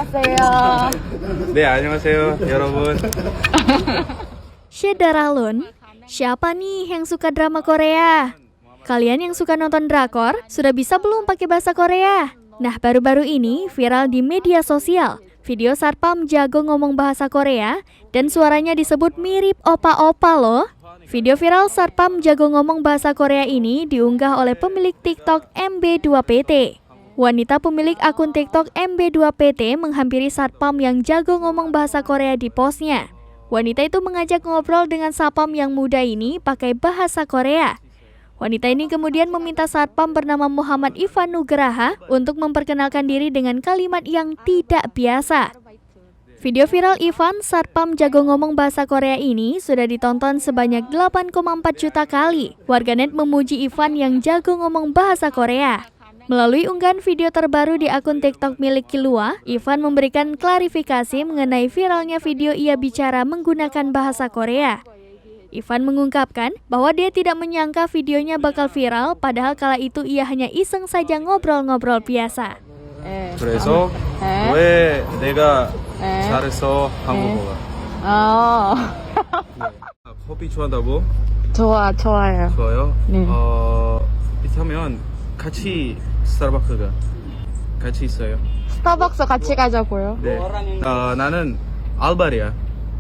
안녕하세요. 네, 안녕하세요, 여러분. Syedaralun, siapa nih yang suka drama Korea? Kalian yang suka nonton drakor, sudah bisa belum pakai bahasa Korea? Nah, baru-baru ini viral di media sosial. Video Satpam jago ngomong bahasa Korea dan suaranya disebut mirip opa-opa loh. Video viral Satpam jago ngomong bahasa Korea ini diunggah oleh pemilik TikTok MB2PT. Wanita pemilik akun TikTok MB2PT menghampiri Satpam yang jago ngomong bahasa Korea di postnya. Wanita itu mengajak ngobrol dengan Satpam yang muda ini pakai bahasa Korea. Wanita ini kemudian meminta Satpam bernama Muhammad Ivan Nugraha untuk memperkenalkan diri dengan kalimat yang tidak biasa. Video viral Ivan, Satpam jago ngomong bahasa Korea ini sudah ditonton sebanyak 8,4 juta kali. Warganet memuji Ivan yang jago ngomong bahasa Korea. Melalui unggahan video terbaru di akun TikTok milik Kilua, Ivan memberikan klarifikasi mengenai viralnya video ia bicara menggunakan bahasa Korea. Ivan mengungkapkan bahwa dia tidak menyangka videonya bakal viral, padahal kala itu ia hanya iseng saja ngobrol-ngobrol biasa. 그래서 네. 왜 내가 네. 잘했어 한국어가? 커피 좋아한다고? 좋아요. 좋아요. 네. 있으면 같이 스타벅스 같이 있어요. 스타벅스 같이 가자고요. 네. 나는 알바리야.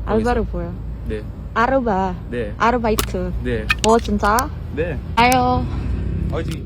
알바로 보여. 네. 아르바. 네. 아르바이트. 네. 진짜? 네. 아유. 어디?